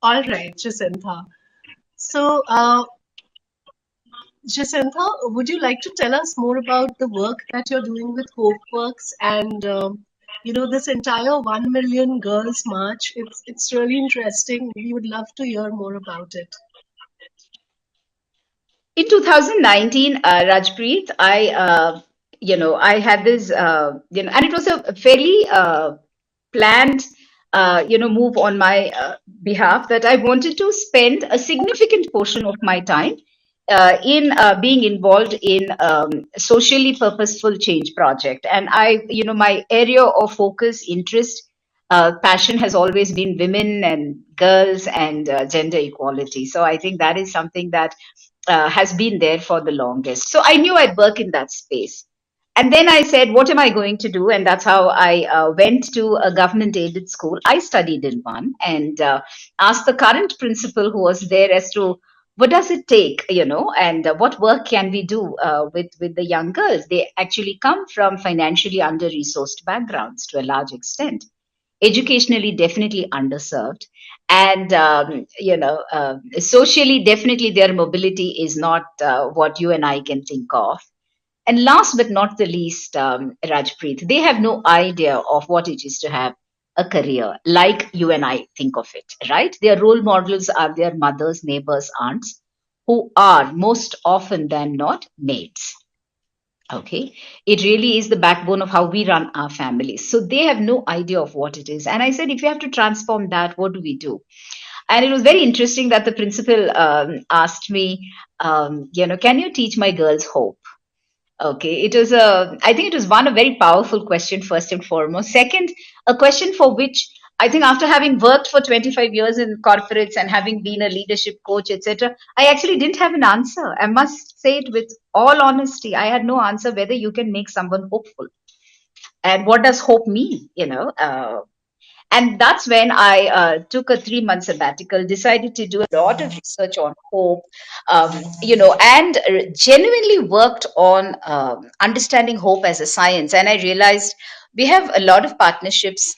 All right, Jacintha. So, Jacintha, would you like to tell us more about the work that you're doing with HopeWorks and this entire 1 million girls march? It's really interesting. We would love to hear more about it. In 2019, Rajpreet, I had this, and it was a fairly planned, move on my behalf that I wanted to spend a significant portion of my time in being involved in socially purposeful change project. And my area of focus, interest, passion has always been women and girls and gender equality. So I think that is something that has been there for the longest. So I knew I'd work in that space. And then I said, what am I going to do? And that's how I went to a government aided school. I studied in one and asked the current principal who was there as to what does it take, and what work can we do with the young girls? They actually come from financially under resourced backgrounds to a large extent, educationally definitely underserved, and socially definitely their mobility is not what you and I can think of. And last but not the least, Rajpreet, they have no idea of what it is to have a career like you and I think of it, right? Their role models are their mothers, neighbors, aunts, who are most often than not maids. Okay. It really is the backbone of how we run our families. So they have no idea of what it is. And I said, if you have to transform that, what do we do? And it was very interesting that the principal asked me, can you teach my girls hope? Okay, I think it was one, a very powerful question, first and foremost. Second, a question for which I think after having worked for 25 years in corporates and having been a leadership coach, etc., I actually didn't have an answer. I must say it with all honesty. I had no answer whether you can make someone hopeful. And what does hope mean? And that's when I took a 3 month sabbatical, decided to do a lot of research on hope, and genuinely worked on understanding hope as a science. And I realized we have a lot of partnerships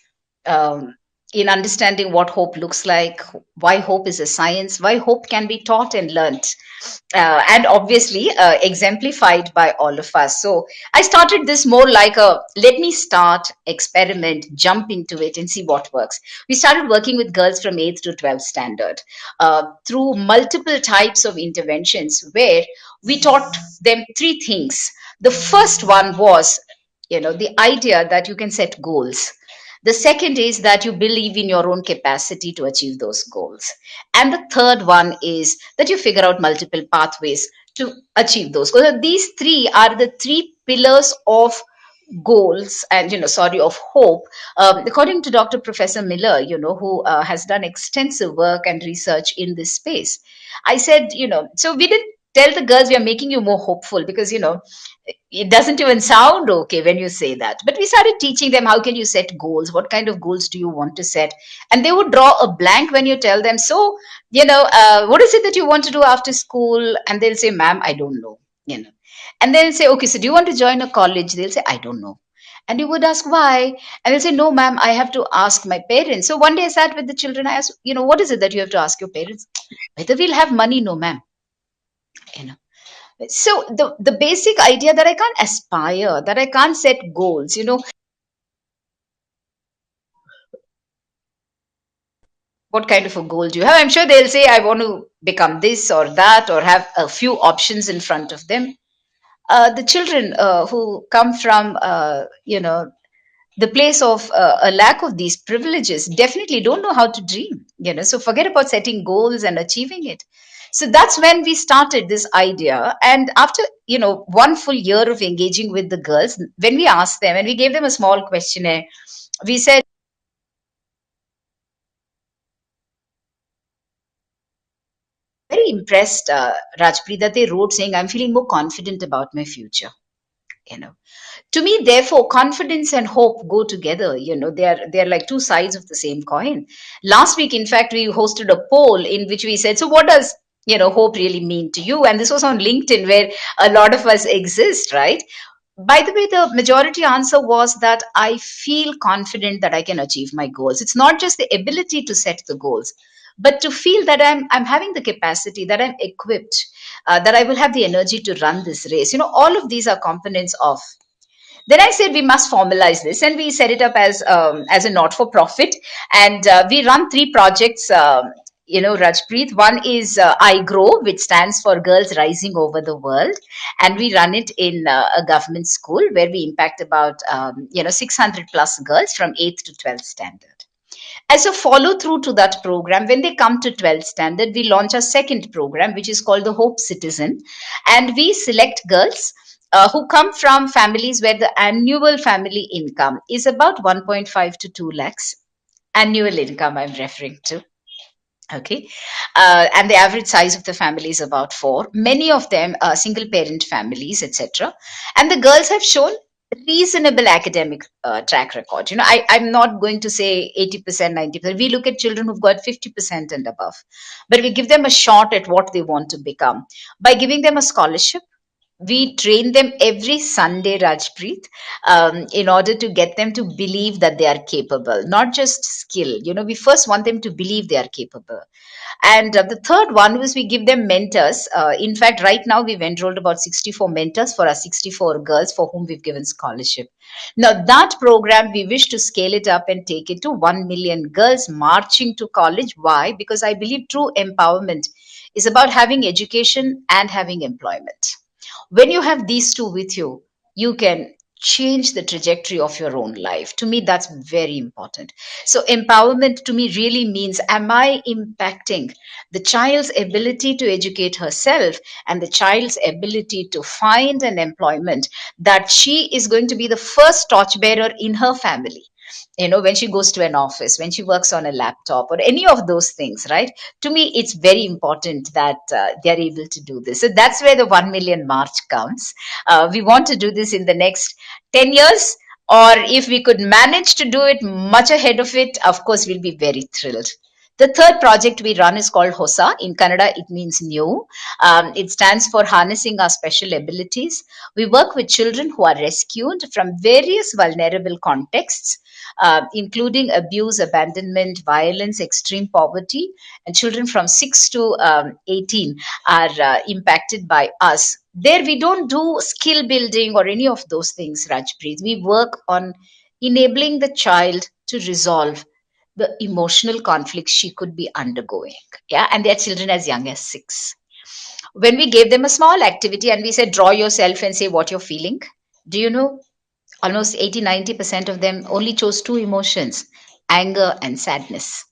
um, in understanding what hope looks like, why hope is a science, why hope can be taught and learnt, and obviously exemplified by all of us. So I started this more like a let me start, experiment, jump into it, and see what works. We started working with girls from 8th to 12th standard through multiple types of interventions where we taught them three things. The first one was, the idea that you can set goals. The second is that you believe in your own capacity to achieve those goals. And the third one is that you figure out multiple pathways to achieve those goals. So these three are the three pillars of goals and of hope, according to Dr. Professor Miller, who has done extensive work and research in this space. I said, so we didn't tell the girls we are making you more hopeful, because it doesn't even sound okay when you say that. But we started teaching them, how can you set goals, what kind of goals do you want to set, and they would draw a blank when you tell them, so what is it that you want to do after school? And they'll say, ma'am, I don't know. And then say, okay, so do you want to join a college? They'll say, I don't know. And you would ask why, and they'll say, no ma'am, I have to ask my parents. So one day I sat with the children, I asked, what is it that you have to ask your parents? Whether we'll have money? No ma'am. you know so the basic idea that I can't aspire, that I can't set goals, what kind of a goal do you have? I'm sure they'll say, I want to become this or that, or have a few options in front of them. The children who come from the place of a lack of these privileges definitely don't know how to dream, so forget about setting goals and achieving it. So that's when we started this idea. And after, 1 full year of engaging with the girls, when we asked them and we gave them a small questionnaire, we said, very impressed, Rajpreet, that they wrote saying, I'm feeling more confident about my future. You know, to me, therefore, confidence and hope go together. They're like two sides of the same coin. Last week, in fact, we hosted a poll in which we said, so what does hope really mean to you? And this was on LinkedIn, where a lot of us exist, right? By the way, the majority answer was that I feel confident that I can achieve my goals. It's not just the ability to set the goals, but to feel that I'm having the capacity, that I'm equipped, that I will have the energy to run this race. All of these are components of. Then I said we must formalize this, and we set it up as a not for profit, and we run three projects. Rajpreet. One is I Grow, which stands for Girls Rising Over the World, and we run it in a government school where we impact about 600 plus girls from 8th to 12th standard. As a follow through to that program, when they come to 12th standard, we launch a second program, which is called the Hope Citizen. And we select girls who come from families where the annual family income is about 1.5 to 2 lakhs. Annual income, I'm referring to. Okay. And the average size of the family is about four. Many of them are single parent families, etc. And the girls have shown reasonable academic track record. I'm not going to say 80%, 90%. We look at children who've got 50% and above, but we give them a shot at what they want to become by giving them a scholarship. We train them every Sunday, Rajpreet, in order to get them to believe that they are capable, not just skill. We first want them to believe they are capable. And the third one was we give them mentors. In fact, right now we've enrolled about 64 mentors for our 64 girls for whom we've given scholarship. Now, that program, we wish to scale it up and take it to 1 million girls marching to college. Why? Because I believe true empowerment is about having education and having employment. When you have these two with you, you can change the trajectory of your own life. To me, that's very important. So, empowerment to me really means, am I impacting the child's ability to educate herself and the child's ability to find an employment that she is going to be the first torchbearer in her family? When she goes to an office, when she works on a laptop, or any of those things, right? To me, it's very important that they're able to do this. So that's where the 1 million march comes. We want to do this in the next 10 years, or if we could manage to do it much ahead of it, of course, we'll be very thrilled. The third project we run is called HOSA. In Kannada, it means new. It stands for Harnessing Our Special Abilities. We work with children who are rescued from various vulnerable contexts, including abuse, abandonment, violence, extreme poverty, and children from 6 to 18 are impacted by us. There, we don't do skill building or any of those things, Rajpreet. We work on enabling the child to resolve the emotional conflicts she could be undergoing. Yeah, and they're children as young as 6. When we gave them a small activity and we said, draw yourself and say what you're feeling, do you know almost 80-90% of them only chose two emotions: anger and sadness.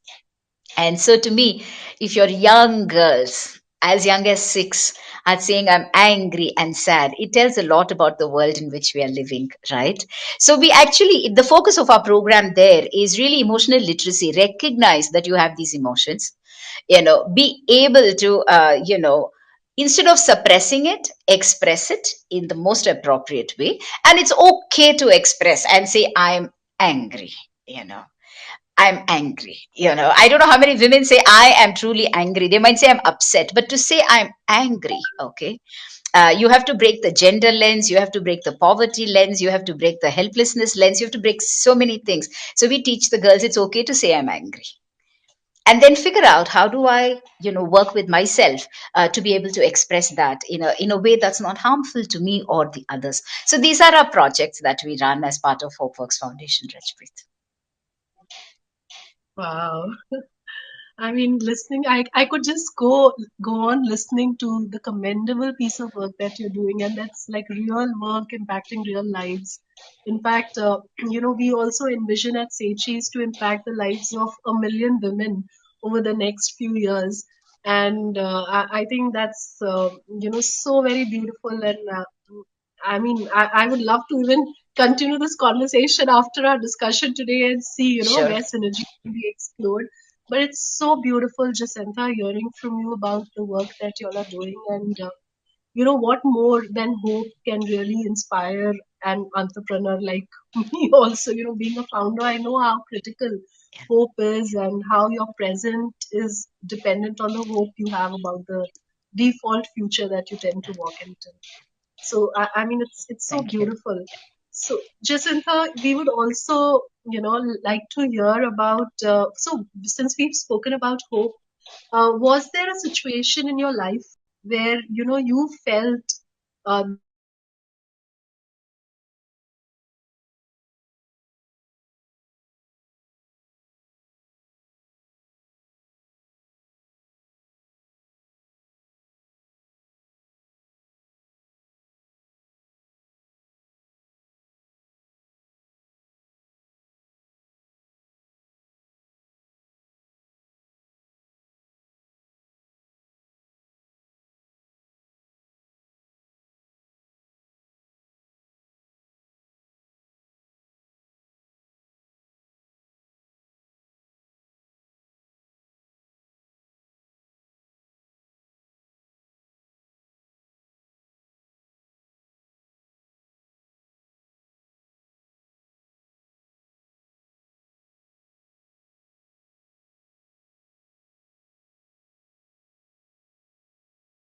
And so to me, if your young girls as young as 6 are saying I'm angry and sad, it tells a lot about the world in which we are living, right? So we actually, the focus of our program there is really emotional literacy. Recognize that you have these emotions, be able to instead of suppressing it, express it in the most appropriate way. And it's okay to express and say I'm angry, you know I'm angry. I don't know how many women say I am truly angry. They might say I'm upset, but to say I'm angry, okay, you have to break the gender lens, you have to break the poverty lens, you have to break the helplessness lens, you have to break so many things. So we teach the girls it's okay to say I'm angry, and then figure out how do I work with myself to be able to express that in a way that's not harmful to me or the others. So these are our projects that we run as part of HopeWorks Foundation, Rajpreet. Wow. I mean, listening, I could just go on listening to the commendable piece of work that you're doing, and that's like real work impacting real lives. In fact, we also envision at Say Cheese to impact the lives of 1 million women over the next few years, and I think that's so very beautiful. And I mean, I would love to even continue this conversation after our discussion today and see Sure. where synergy can be explored. But it's so beautiful, Jacintha, hearing from you about the work that y'all are doing. And what more than hope can really inspire an entrepreneur like me also, being a founder, I know how critical hope is and how your present is dependent on the hope you have about the default future that you tend to walk into. So I mean, it's so Thank you. beautiful. So Jacinta, we would also like to hear about. So since we've spoken about hope, Was there a situation in your life where you felt